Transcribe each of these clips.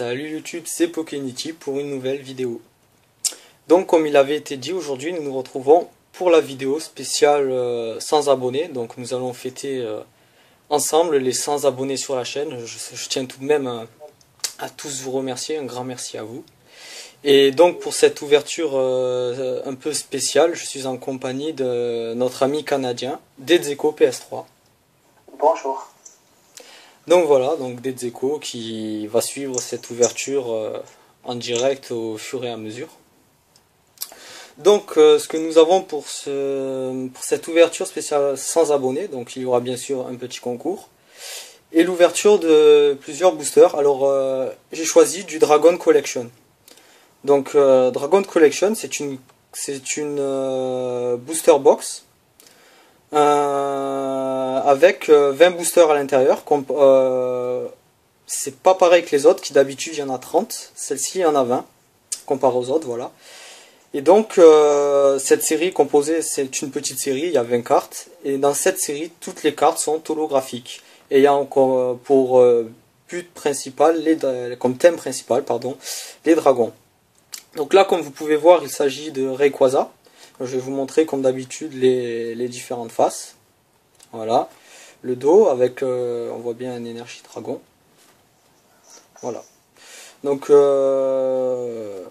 Salut YouTube, c'est Pokénity pour une nouvelle vidéo. Donc comme il avait été dit, aujourd'hui nous nous retrouvons pour la vidéo spéciale 100 abonnés. Donc nous allons fêter ensemble les 100 abonnés sur la chaîne. Je tiens tout de même à tous vous remercier, un grand merci à vous. Et donc pour cette ouverture un peu spéciale, je suis en compagnie de notre ami canadien, Dedzeko PS3. Bonjour. Donc voilà, donc Dedzeko qui va suivre cette ouverture en direct au fur et à mesure. Donc ce que nous avons pour cette ouverture spéciale 100 abonnés, donc il y aura bien sûr un petit concours et l'ouverture de plusieurs boosters. Alors j'ai choisi du Dragon Collection. Donc Dragon Collection, c'est une booster box avec 20 boosters à l'intérieur. C'est pas pareil que les autres, qui d'habitude il y en a 30. Celle-ci il y en a 20, comparé aux autres, voilà. Et donc cette série composée, c'est une petite série, il y a 20 cartes. Et dans cette série, toutes les cartes sont holographiques. Et il y a encore pour but principal, comme thème principal, pardon, les dragons. Donc là, comme vous pouvez voir, il s'agit de Rayquaza. Je vais vous montrer comme d'habitude les différentes faces. Voilà. Le dos avec, on voit bien un énergie dragon. Voilà. Donc je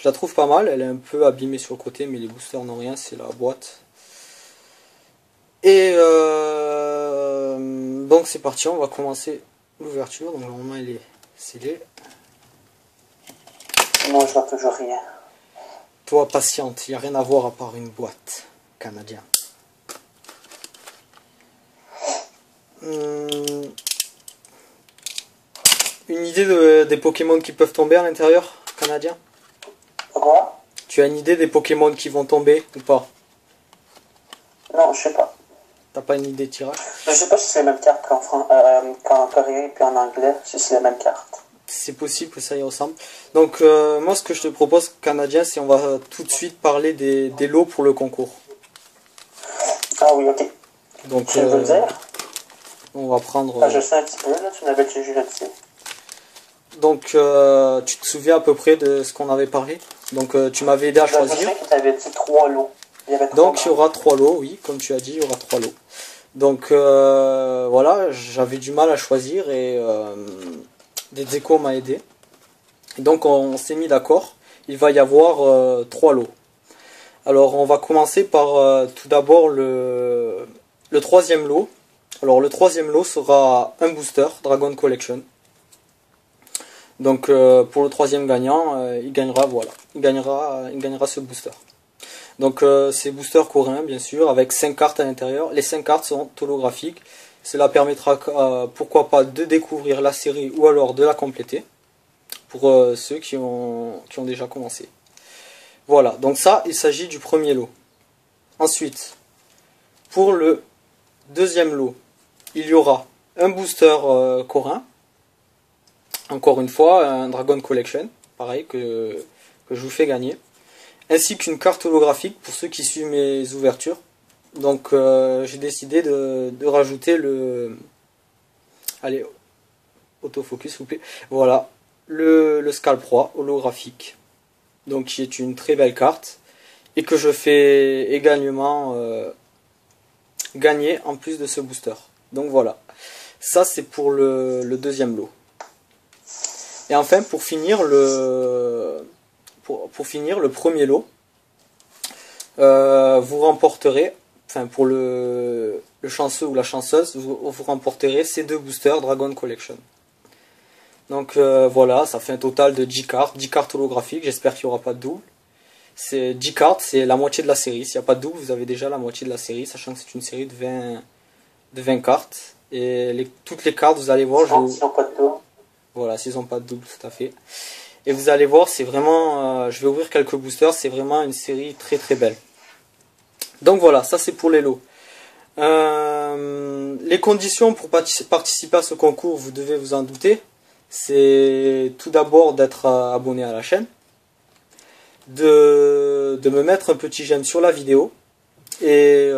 la trouve pas mal. Elle est un peu abîmée sur le côté, mais les boosters n'ont rien, c'est la boîte. Et donc c'est parti, on va commencer l'ouverture. Donc normalement elle est scellée. Non, je vois toujours rien. Toi, patiente, il n'y a rien à voir à part une boîte canadienne. Une idée des Pokémon qui peuvent tomber à l'intérieur, canadien? Quoi? Tu as une idée des Pokémon qui vont tomber ou pas? Non, je sais pas. T'as pas une idée de tirage? Je sais pas si c'est la même carte qu'en coréen et puis en anglais, si c'est la même carte. C'est possible que ça y ressemble. Donc moi ce que je te propose, canadien, c'est on va tout de suite parler des lots pour le concours. Ah oui, ok. Donc Tu veux le dire? on va prendre... Ah, je sais un petit peu, là, tu m'avais déjà dit. Donc tu te souviens à peu près de ce qu'on avait parlé? Donc tu m'avais aidé à choisir. Je sais que tu avais dit 3 lots. Donc il y aura 3 lots, oui, comme tu as dit, il y aura 3 lots. Donc voilà, j'avais du mal à choisir et Dedzeko m'a aidé. Donc on s'est mis d'accord, il va y avoir 3 lots. Alors on va commencer par tout d'abord le troisième lot. Alors le troisième lot sera un booster Dragon Collection. Donc pour le troisième gagnant, il gagnera, voilà, il gagnera ce booster. Donc c'est booster coréen bien sûr, avec 5 cartes à l'intérieur. Les 5 cartes sont holographiques. Cela permettra pourquoi pas de découvrir la série ou alors de la compléter pour ceux qui ont déjà commencé. Voilà, donc ça il s'agit du premier lot. Ensuite, pour le deuxième lot, il y aura un booster coréen. Encore une fois, un Dragon Collection, pareil, que je vous fais gagner. Ainsi qu'une carte holographique pour ceux qui suivent mes ouvertures. Donc j'ai décidé de rajouter le... Allez, autofocus s'il vous plaît. Voilà, le Scalproie holographique. Donc qui est une très belle carte. Et que je fais également gagner en plus de ce booster. Donc voilà, ça c'est pour le deuxième lot. Et enfin pour finir le premier lot, vous remporterez, enfin pour le chanceux ou la chanceuse, vous remporterez ces 2 boosters Dragon Collection. Donc voilà, ça fait un total de 10 cartes holographiques, j'espère qu'il n'y aura pas de double. C'est 10 cartes, c'est la moitié de la série. S'il n'y a pas de double, vous avez déjà la moitié de la série, sachant que c'est une série de 20 cartes. Et toutes les cartes, vous allez voir... S'ils n'ont pas de double. Voilà, s'ils n'ont pas de double, tout à fait. Et vous allez voir, c'est vraiment... je vais ouvrir quelques boosters, c'est vraiment une série très très belle. Donc voilà, ça c'est pour les lots. Les conditions pour participer à ce concours, vous devez vous en douter. C'est tout d'abord d'être abonné à la chaîne. De me mettre un petit j'aime sur la vidéo. Et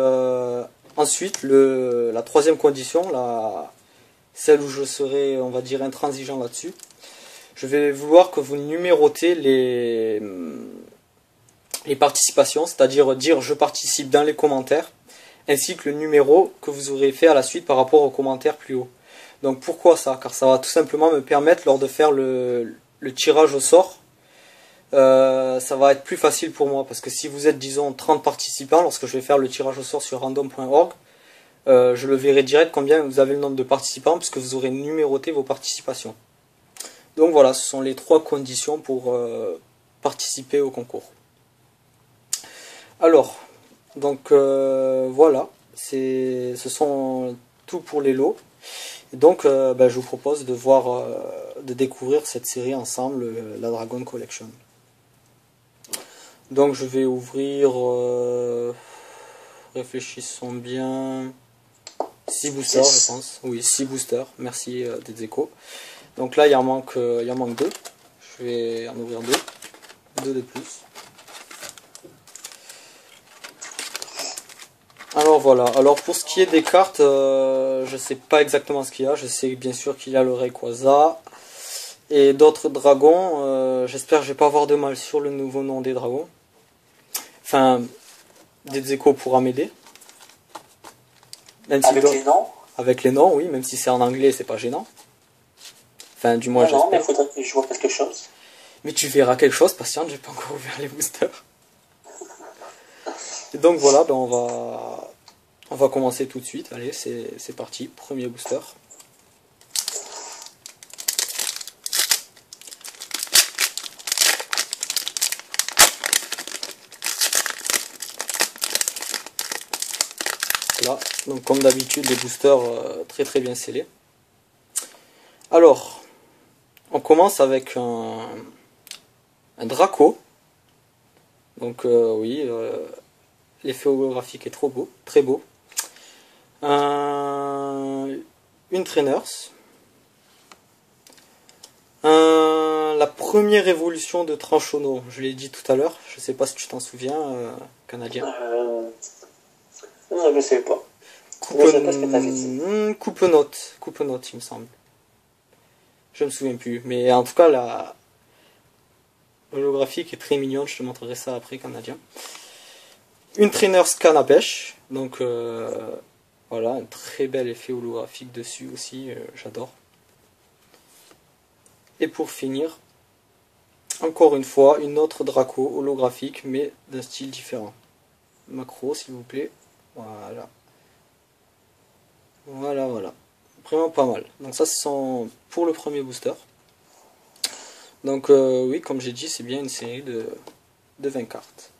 ensuite, la troisième condition, celle où je serai, on va dire, intransigeant là-dessus, je vais vouloir que vous numérotez les participations, c'est-à-dire dire je participe dans les commentaires, ainsi que le numéro que vous aurez fait à la suite par rapport aux commentaires plus haut. Donc pourquoi ça? Car ça va tout simplement me permettre, lors de faire le tirage au sort, ça va être plus facile pour moi, parce que si vous êtes, disons, 30 participants, lorsque je vais faire le tirage au sort sur random.org, je le verrai direct combien vous avez le nombre de participants, puisque vous aurez numéroté vos participations. Donc voilà, ce sont les 3 conditions pour participer au concours. Alors, donc voilà, ce sont tout pour les lots. Et donc je vous propose de découvrir cette série ensemble, la Dragon Collection. Donc je vais ouvrir, réfléchissons bien, 6 boosters je pense. Oui, 6 boosters, merci des échos. Donc là il en manque 2, je vais en ouvrir 2 de plus. Alors voilà, alors pour ce qui est des cartes, je sais pas exactement ce qu'il y a, je sais bien sûr qu'il y a le Rayquaza et d'autres dragons, j'espère que je vais pas avoir de mal sur le nouveau nom des dragons. Enfin, des échos pourra m'aider. Avec les noms? Avec les noms, oui, même si c'est en anglais, c'est pas gênant. Enfin, du moins j'espère. Non, mais il faudrait que je vois quelque chose. Mais tu verras quelque chose, patiente, j'ai pas encore ouvert les boosters. Et donc voilà, ben on va commencer tout de suite. Allez, c'est parti, premier booster. Là, donc comme d'habitude, les boosters très très bien scellés. Alors, on commence avec un Draco. Donc oui, l'effet holographique est trop beau, très beau. Une Trainers. La première évolution de Tranchono, je l'ai dit tout à l'heure, je sais pas si tu t'en souviens, Canadien. Non, je sais pas. Coupe-note, il me semble. Je me souviens plus, mais en tout cas, la holographique est très mignonne, je te montrerai ça après, Canadien. Une Trainers canne à pêche, donc voilà, un très bel effet holographique dessus aussi, j'adore. Et pour finir, encore une fois, une autre Draco holographique, mais d'un style différent. Macro, s'il vous plaît. Voilà. Voilà. Vraiment pas mal. Donc ça, ce sont pour le premier booster. Donc oui, comme j'ai dit, c'est bien une série de 20 cartes.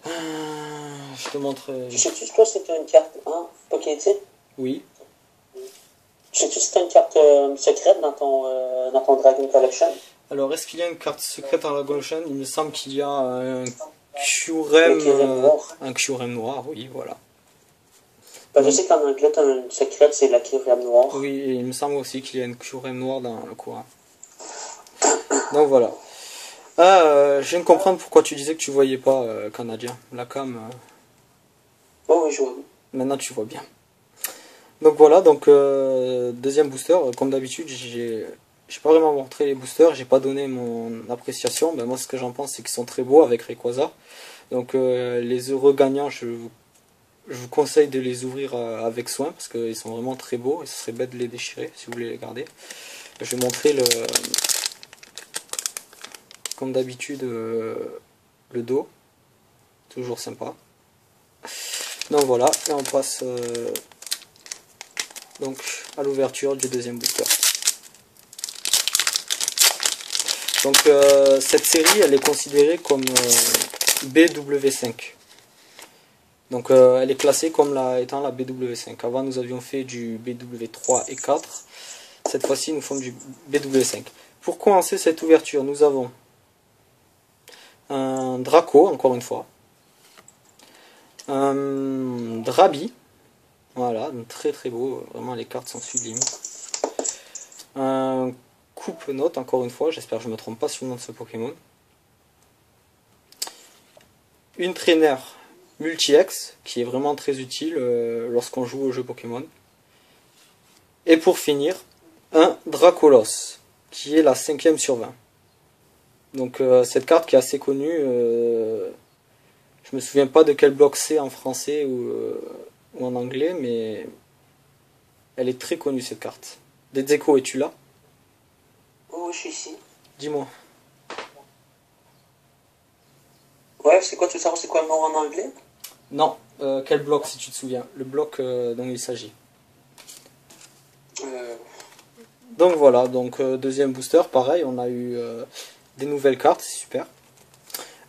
Je te montre... Tu sais-tu, toi, c'était une carte, hein, Pokéti? Oui. Tu sais-tu, c'était une carte secrète dans ton Dragon Collection? Alors, est-ce qu'il y a une carte secrète en Dragon Collection? Il me semble qu'il y a un Kyurem noir. Un Kyurem noir, oui, voilà. Ben, je sais qu'en anglais, t'as une secrète, c'est la Kyurem noire. Oui, et il me semble aussi qu'il y a une Kyurem noire dans le courant. Donc voilà. Je viens de comprendre pourquoi tu disais que tu voyais pas, Canadien. La cam... Oh oui, je vois. Maintenant tu vois bien. Donc voilà, donc deuxième booster, comme d'habitude, j'ai pas vraiment montré les boosters, j'ai pas donné mon appréciation. Ben moi ce que j'en pense c'est qu'ils sont très beaux avec Rayquaza. Donc les heureux gagnants, je vous conseille de les ouvrir avec soin parce qu'ils sont vraiment très beaux et ce serait bête de les déchirer si vous voulez les garder. Je vais montrer comme d'habitude le dos, toujours sympa. Donc voilà, et on passe donc à l'ouverture du deuxième booster. Donc cette série elle est considérée comme BW5. Donc elle est classée comme étant la BW5. Avant nous avions fait du BW3 et 4. Cette fois-ci nous faisons du BW5. Pour commencer cette ouverture, nous avons un Draco, encore une fois. Un Drabi. Voilà, très très beau. Vraiment les cartes sont sublimes. Un Coupe-note, encore une fois. J'espère que je ne me trompe pas sur le nom de ce Pokémon. Une Trainer Multi-X, qui est vraiment très utile lorsqu'on joue au jeu Pokémon. Et pour finir, un Dracolos. qui est la 5e sur 20. Donc cette carte qui est assez connue, je me souviens pas de quel bloc c'est en français ou en anglais, mais elle est très connue cette carte. Dedzeko, es-tu là? Oui, je suis ici. Dis-moi. Ouais, c'est quoi, tu veux savoir c'est quoi le nom en anglais? Non, quel bloc si tu te souviens? Le bloc dont il s'agit. Donc voilà, donc deuxième booster, pareil, on a eu des nouvelles cartes, c'est super.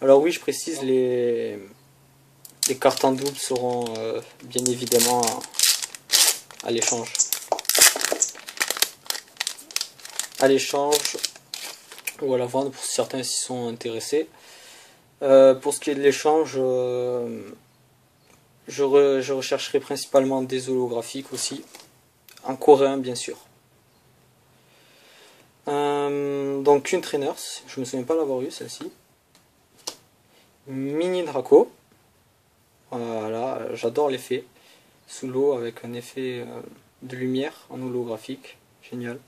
Alors oui, je précise, les cartes en double seront bien évidemment à l'échange. À l'échange ou à la vente pour certains s'y sont intéressés. Pour ce qui est de l'échange, je rechercherai principalement des holographiques aussi, en coréen bien sûr. Donc une trainers, je me souviens pas l'avoir eu celle-ci. Mini Draco, voilà, j'adore l'effet sous l'eau avec un effet de lumière en holographique, génial.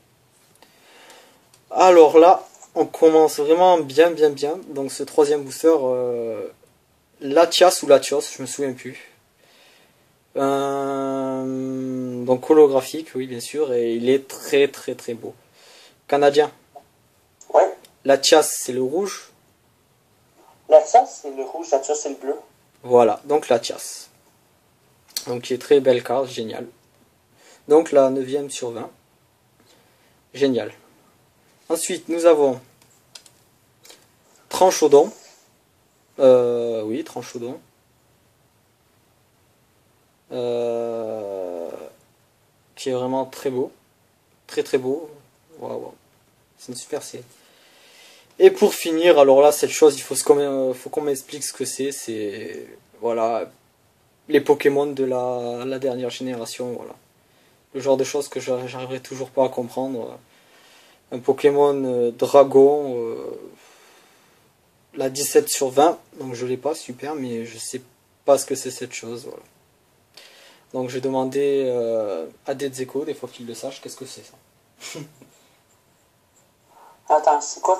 Alors là, on commence vraiment bien. Donc ce troisième booster, Latias ou Latios, je me souviens plus. Donc holographique, oui bien sûr, et il est très beau. Canadien. Ouais. Latias c'est le rouge. Latias c'est le rouge, Latias c'est le bleu. Voilà, donc Latias. Donc qui est très belle carte, génial. Donc la 9e sur 20. Génial. Ensuite nous avons Tranchodon. Oui, Tranchodon. Qui est vraiment très beau. Très beau. Waouh. C'est une super série. Et pour finir, alors là, cette chose, faut qu'on m'explique ce que c'est. C'est, voilà, les Pokémon de la dernière génération, voilà. Le genre de choses que j'arriverai toujours pas à comprendre. Un Pokémon Dragon, la 17 sur 20, donc je l'ai pas, super, mais je sais pas ce que c'est cette chose, voilà. Donc j'ai demandé à Dedzeko, des fois qu'il le sache, qu'est-ce que c'est ça. Attends, c'est quoi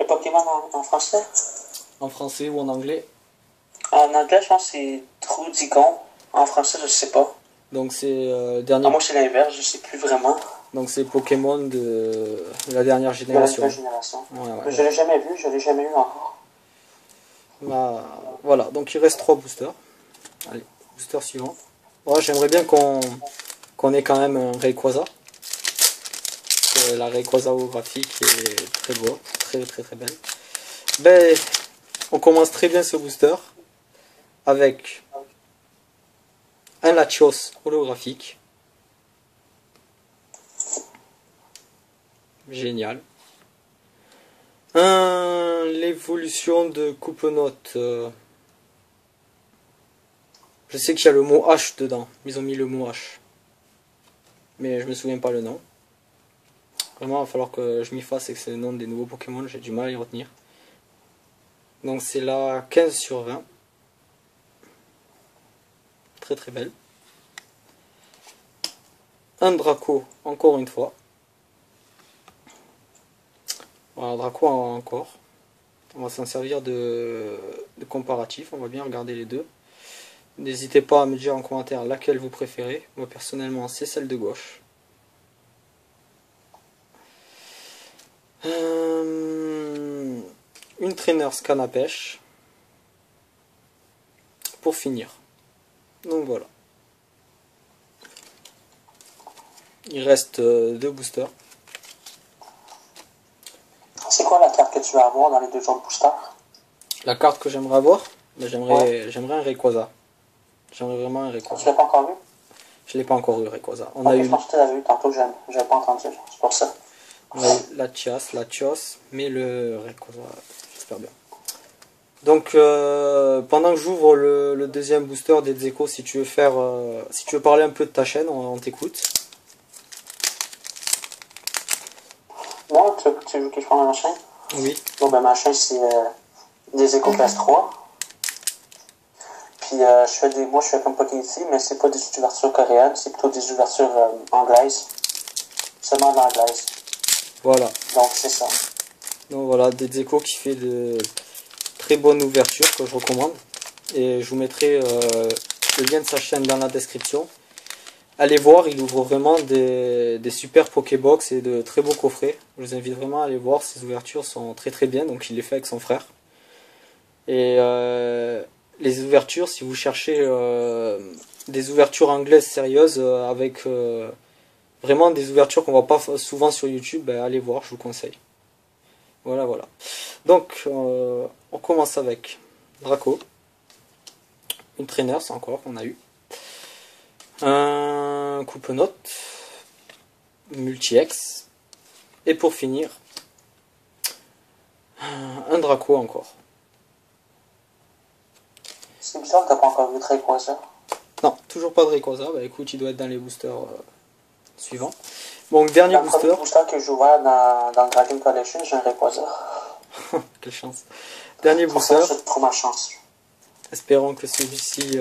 les Pokémon en français? En français ou en anglais? En anglais, je pense que c'est Troudigon. En français, je sais pas. Donc c'est dernier. Ah, moi, c'est l'inverse, je sais plus vraiment. Donc c'est Pokémon de la dernière De la génération. nouvelle génération. Ouais. Je l'ai jamais vu, je l'ai jamais eu encore. Bah, voilà, donc il reste 3 boosters. Allez, booster suivant. Ouais, j'aimerais bien qu'on ait quand même un Rayquaza. La Rayquaza holographique est très beau, très belle. Ben, on commence très bien ce booster avec un Latios holographique. Génial. L'évolution de Coupe-Note. Je sais qu'il y a le mot H dedans. Ils ont mis le mot H. Mais je me souviens pas le nom. Vraiment, il va falloir que je m'y fasse et que c'est le nom des nouveaux Pokémon. J'ai du mal à y retenir. Donc c'est la 15 sur 20. Très belle. Un Draco, encore une fois. Voilà, Draco encore. On va s'en servir de comparatif. On va bien regarder les deux. N'hésitez pas à me dire en commentaire laquelle vous préférez. Moi personnellement c'est celle de gauche. Une Trainers canne à pêche. Pour finir. Donc voilà. Il reste 2 boosters. C'est quoi la carte que tu vas avoir dans les 2 autres boosters? La carte que j'aimerais avoir, j'aimerais un Rayquaza. J'aimerais vraiment un Rayquaza. Tu l'as pas encore vu? Je l'ai pas encore eu, Rayquaza. On Ok, a eu, je pense que tu l'avais eu tantôt, j'avais pas entendu, c'est pour ça. on a eu Latios, mais le Rayquaza, j'espère bien. Donc pendant que j'ouvre le deuxième booster des Dedzeko, si tu veux parler un peu de ta chaîne, on t'écoute. Moi, tu veux que je parle de ma chaîne? Oui. Bon, ben ma chaîne c'est Dedzeko Class 3. Puis moi je fais comme Pokémon ici, mais c'est pas des ouvertures coréennes, c'est plutôt des ouvertures anglaises. seulement en anglaise. Voilà. Donc c'est ça. Donc voilà, Dezeco qui fait de très bonnes ouvertures que je recommande. Et je vous mettrai le lien de sa chaîne dans la description. Allez voir, il ouvre vraiment des super Pokébox et de très beaux coffrets. Je vous invite vraiment à aller voir, ses ouvertures sont très très bien, donc il les fait avec son frère. Et les ouvertures, si vous cherchez des ouvertures anglaises sérieuses, avec vraiment des ouvertures qu'on voit pas souvent sur YouTube, ben, allez voir, je vous conseille. Voilà, voilà. Donc, on commence avec Draco. Une traîneur, c'est encore qu'on a eu. Un Coupe-Note. Multi-X. Et pour finir, un Draco encore. C'est bizarre que t'as pas encore vu de Rayquaza. Non, toujours pas de Rayquaza. Bah écoute, il doit être dans les boosters suivants. Donc, dernier booster. Le booster que j'ai ouvert dans Dragon Collection, j'ai un Rayquaza. Quelle chance. Dernier Pour ça, booster. j'ai trop ma chance. Espérons que celui-ci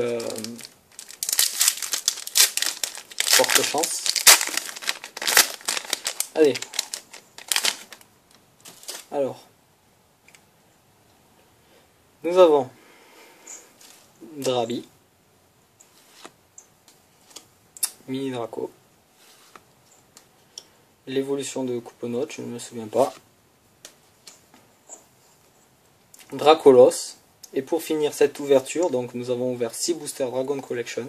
porte chance. Allez. Alors. Nous avons Drabi. Mini Draco. L'évolution de Coupe-Note, je ne me souviens pas. Dracolos. Et pour finir cette ouverture, donc nous avons ouvert 6 boosters Dragon Collection.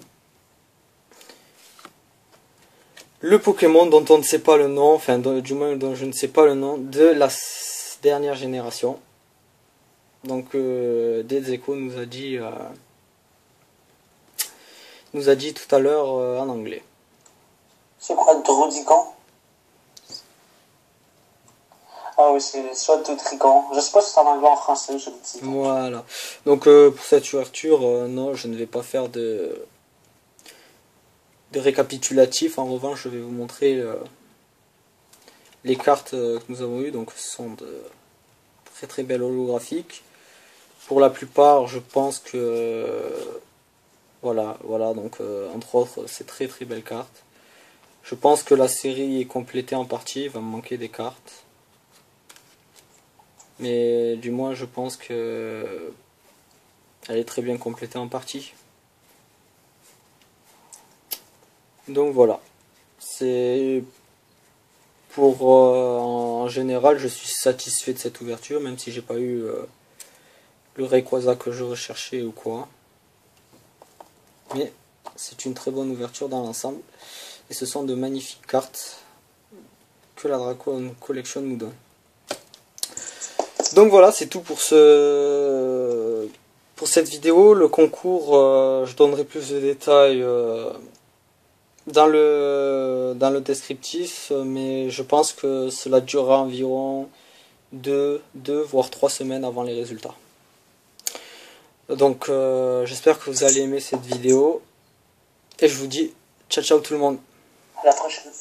Le Pokémon dont on ne sait pas le nom, enfin du moins dont je ne sais pas le nom, de la dernière génération. Donc Dezeco nous a dit tout à l'heure en anglais. C'est quoi, Drudicon? Ah oui, c'est soit Drudicon. Je sais pas si c'est en anglais ou en français, je le dis. Voilà. Donc pour cette ouverture, non, je ne vais pas faire de récapitulatif. En revanche, je vais vous montrer les cartes que nous avons eues. Donc ce sont de très très belles holographiques. Pour la plupart, je pense que voilà, donc entre autres, c'est très très belles cartes. Je pense que la série est complétée en partie, il va me manquer des cartes. Mais du moins, je pense que elle est très bien complétée en partie. Donc voilà. C'est pour en général, je suis satisfait de cette ouverture, même si j'ai pas eu le Rayquaza que je recherchais ou quoi. Mais c'est une très bonne ouverture dans l'ensemble. Et ce sont de magnifiques cartes que la Dragon Collection nous donne. Donc voilà, c'est tout pour cette vidéo. Le concours, je donnerai plus de détails dans le descriptif, mais je pense que cela durera environ 2 voire 3 semaines avant les résultats. Donc j'espère que vous allez aimer cette vidéo et je vous dis ciao ciao tout le monde. À la prochaine.